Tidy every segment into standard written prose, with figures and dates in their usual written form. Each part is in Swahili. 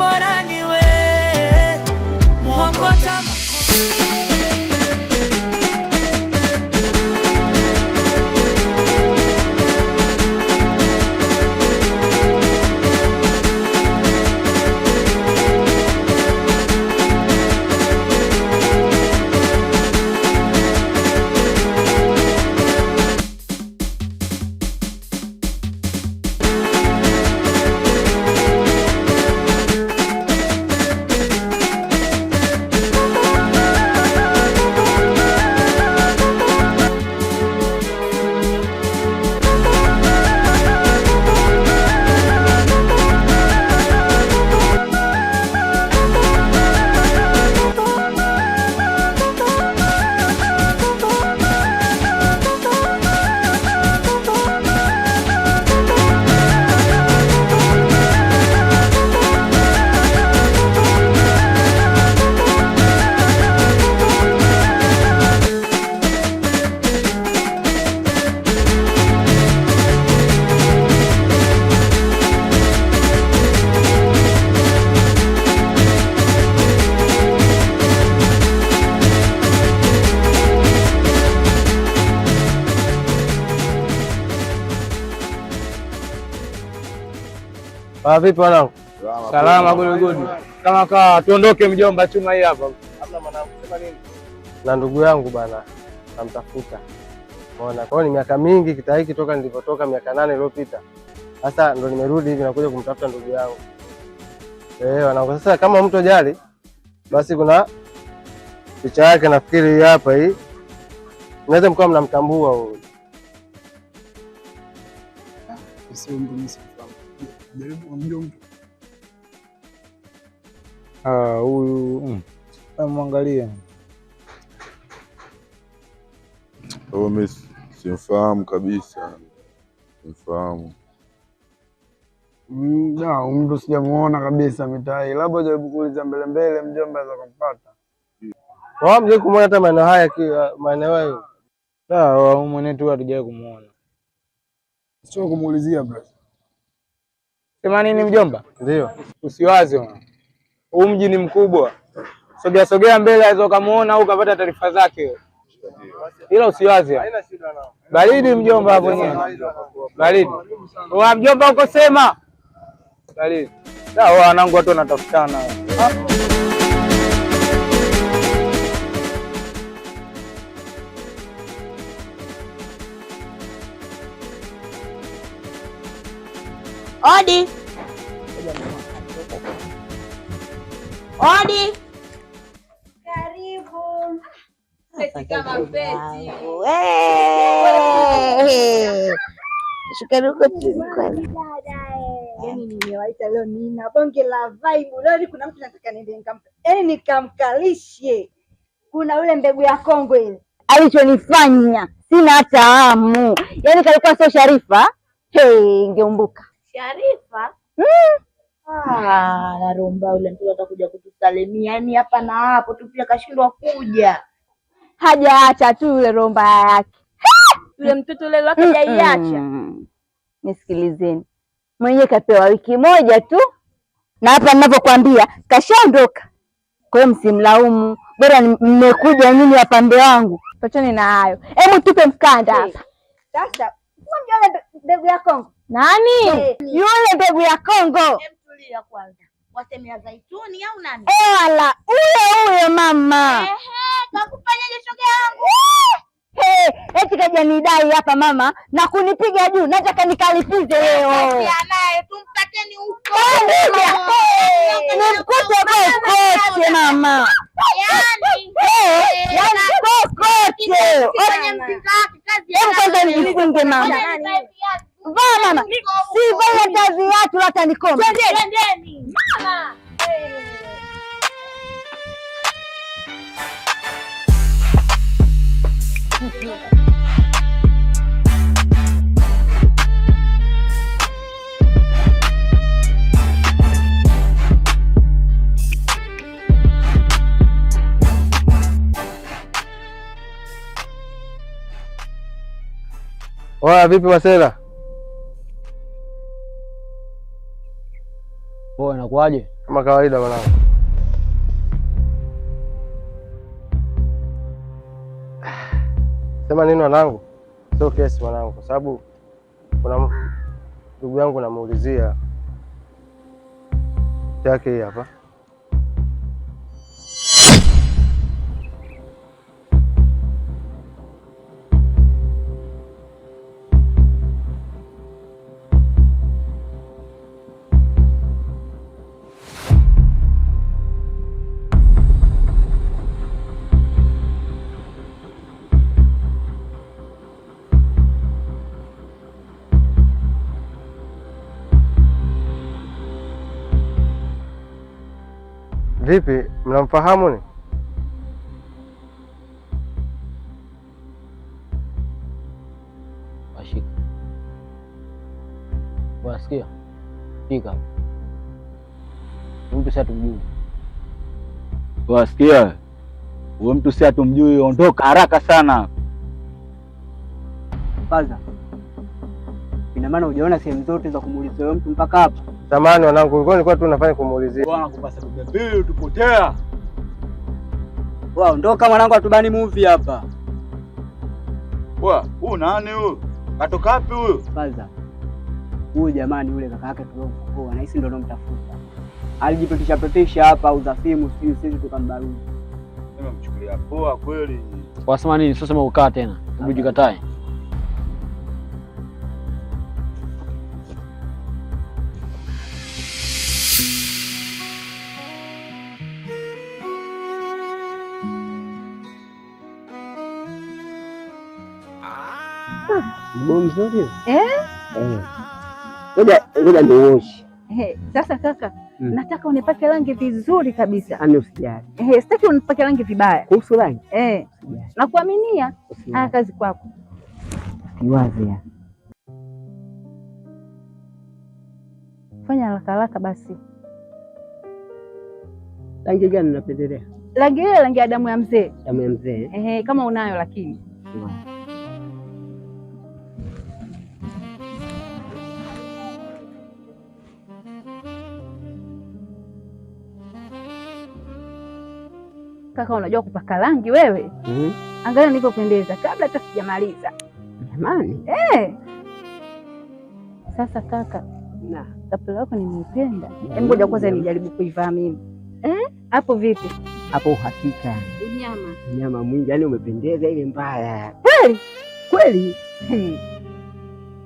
bora niwe mwokota. Vipi wanangu? Salama good. Kama tuondoke mjomba, chuma hii hapa. Hamna mwanangu, sema nini? Na ndugu yangu bana namtafuta. Unaona, kwa ni miaka mingi kitahiki toka nilipotoka miaka 8 iliyopita. Sasa ndo nimerudi hivi nakuja kumtafuta ndugu yangu. Wanangu, sasa kama mtu ajali basi kuna picha yake nafikiri hapa hii. Naweza mkoa mnamtambua huyu. Sio mtu huyu mwangalia. Mimi simfahamu kabisa. Simfahamu. Mtu sijamuona kabisa mitai. Labda jaribu kuuliza mbele mjomba za kumpata. Mje kumuona hata maeneo haya maeneo hayo. Sawa, mwenetu hatujawahi kumuona. Sio kumuulizia bro. Sema nini mjomba? Ndio. Usiwaze mwana. Huu mji ni mkubwa. Sogea mbele aweza kumuona au ukapata taarifa zake. Ila usiwaze. Haina shida nao. Baridi mjomba hapo nyewe. Baridi. Wa mjomba uko sema. Baridi. Sawa wanangu watu wanatafutana. Odi. Odi. Karibu. Peti kama peti. Shukari uko kwani. Yaani nimewaita leo nina bonge la vibe. Leo kuna mtu nataka niende nikamkalishe. Kuna yule mbegu ya Kongo ile. Alichonifanya sina hata hamu. Yaani kalikuwa sio Sharifa. Ngeumbuka. Sharifa? Naromba ule mtu atakuja kutusalimia. Yaani hapa na hapo tu pia kashindwa kuja. Hajaacha tu yule romba yake. Yule mtoto leo hajaiacha. Nisikilizeni. Mwenye kapewa wiki moja tu. Na hapa ninavyokuambia kashaondoka. Kwa hiyo msimlaumu. Bora mmekuja nyinyi wapambe wangu. Tuachane na hayo. Hebu tupe mkanda hapa. Sasa, unamjua mbegu ya Kongo? Nani? Yule mbegu ya Kongo. Tulia kwanza. Wasemea zaituni au nani? Wala, huyo mama. Kakufanyaje shoga yangu? Eti kaja nidai hapa mama na kunipiga juu. Nataka nikalipize leo. Naye tumpateni huko. Nimkute kokote mama. Yaani kokote. Hebu kwanza nifunge mama. Vaa mama. Si vaa kazi watu hata nikoma. Twendeni. Mama. Oya, vipi Masela? Inakuaje? kama kawaida mwanangu. Sema nini mwanangu? Sio kesi mwanangu, kwa sababu kuna ndugu yangu namuulizia yake hii hapa. Vipi, mnamfahamu ni? Ashika. Wasikia? Fika. Mtu si atumjui. Wasikia? Huyo mtu si atumjui, ondoka haraka sana. Baza. Ina maana hujaona sehemu zote za kumuulizia huyo mtu mpaka hapa? Samahani wanangu, nilikuwa tu nafanya kumuulizia. Bwana kupasa mbele tupotea. Wewe ondoka mwanangu, atubani movie hapa. Wewe, huyu nani huyu? Katoka wapi huyu? Baza. Huyu jamani yule kaka yake tuliokuwa na hisi ndio anomtafuta. Alijipitisha hapa au za simu sijui sisi tukambaruzi. Nimemchukulia poa kweli. Wasema nini? Sio sema ukaa tena. Hebu jikatae. Mbona mzuri? Ngoja nioshe. Sasa kaka, nataka unipake rangi vizuri kabisa. Ani usijali. Sitaki unipake rangi vibaya. Kuhusu rangi? Nakuaminia. Kazi kwako. Siwaze ya. Fanya haraka haraka basi. Rangi gani unapendelea? Rangi ile, rangi ya damu ya mzee. Damu ya mzee? Kama unayo lakini. Kaka, unajua kupaka rangi wewe? Angalia nilipopendeza kabla hata sijamaliza. Jamani. Sasa kaka, kapelo lako nimeipenda. Ngoja kwanza nijaribu kuivaa mimi. Hapo vipi? Hapo uhakika. Unyama mwingi, yani umependeza ile mbaya. Kweli? Kweli.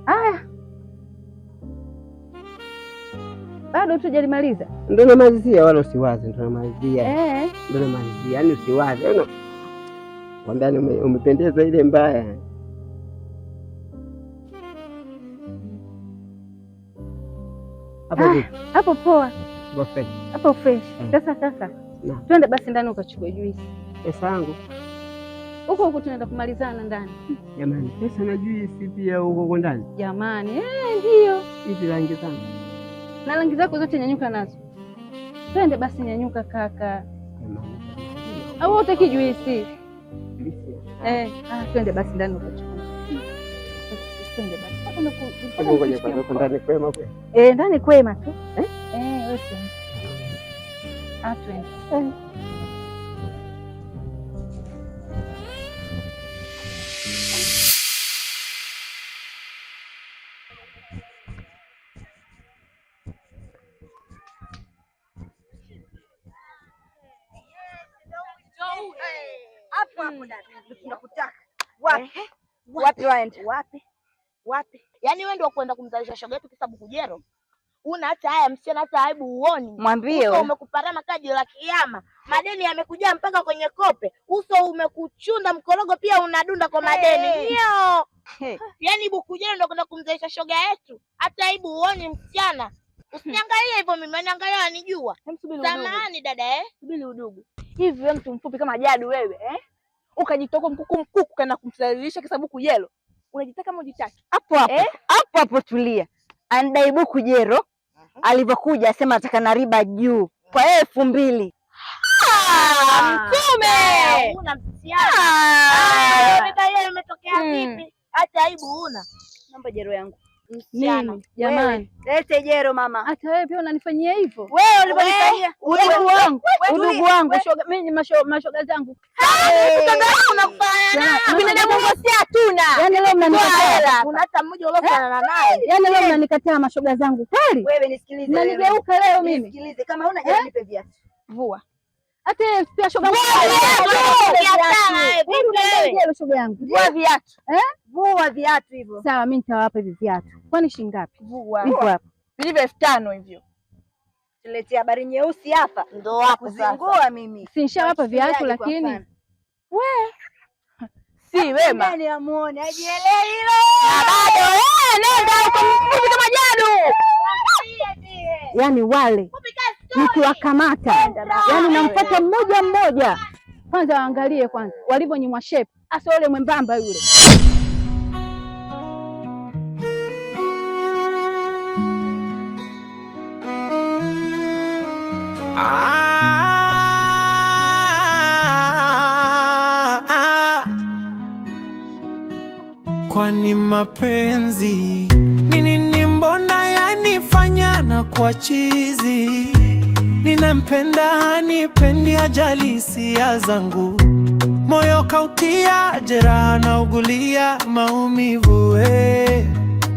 Haya. Bado tujalimaliza? Ndio namalizia, wala usiwaze, ndio namalizia. Ndio namalizia, yani usiwaze. Unaona? Kwamba umependeza ile mbaya. Hapo poa. Fresh. Hapo fresh. Sasa kaka, twende basi ndani ukachukue juisi. Pesa yangu huko tunaenda kumalizana ndani. Jamani, pesa na juisi pia huko ndani? Jamani, ndio. Hizi rangi zangu na rangi zako zote nyanyuka nazo. Twende basi, nyanyuka kaka. Au utaki juisi? Twende basi ndani ukachukue. Twende basi. Ngoja kwanza ndani kwema kwema. Ndani kwema tu. Wewe. Twende. Hapo dada. Tunakutaka. Wapi waende? Wapi? Yaani wewe ndio kwenda kumzalisha shoga yetu kisa Bukujero? Una hata haya msichana, hata aibu uoni. Mwambie uso umekuparama kaji la kiyama. Madeni yamekuja mpaka kwenye kope. Uso umekuchunda mkorogo pia unadunda kwa madeni. Ndio. Yaani Bukujero ndio kwenda kumzalisha shoga yetu. Hata aibu uoni msichana. Usiniangalie hivyo mimi, niangalia anijua. Samahani dada Subiri udugu. Hivi wewe mtu mfupi kama Jadu wewe ukajitoka mkuku kana kumsalilisha kisa Bukujero. Unajitaka kama ujitaki? Hapo tulia. Andai Bukujero alivyokuja asema ataka na riba juu kwa 2000. Mtume. Una msichana. Riba hiyo imetokea vipi? Hata aibu una. Naomba jero yangu. Nini jamani? Lete jero mama. Hata wewe pia unanifanyia hivyo? Wewe ulivyonifanyia Udugu wangu, mimi mashoga zangu. Binadamu si hatuna. Yaani leo mnanikataa. Kuna hata mmoja uliofanana naye. Yaani leo mnanikataa mashoga zangu. Kweli? Wewe nisikilize. Mnanigeuka leo mimi. Nisikilize. Kama huna jana nipe viatu. Vua. Hata pia shoga yangu. Shoga yangu. Vua viatu. Vua viatu hivyo. Sawa, mimi nitawapa hivi viatu. Kwani shilingi ngapi? Vua. Hivyo hapa. Vilivyo 5000 hivyo. Tuletea habari nyeusi hapa. Ndio hapo sasa. Kuzingua mimi. Si nishawapa viatu lakini wewe si wema. Nani amuone ajielewi hilo. Bado nenda huko mfupi kama jadu. Yaani wale nikiwakamata, yaani namfuata mmoja mmoja. Kwanza waangalie kwanza walivyonyimwa shape. Asa yule mwembamba yule. Kwani mapenzi nini, mbona yanifanya na kwa chizi? Ninampenda hanipendi, ajali hisia zangu, moyo kautia jeraha na ugulia maumivu. We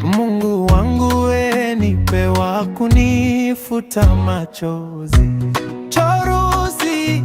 Mungu wangu, we nipe wa kunifuta machozi. Choruzi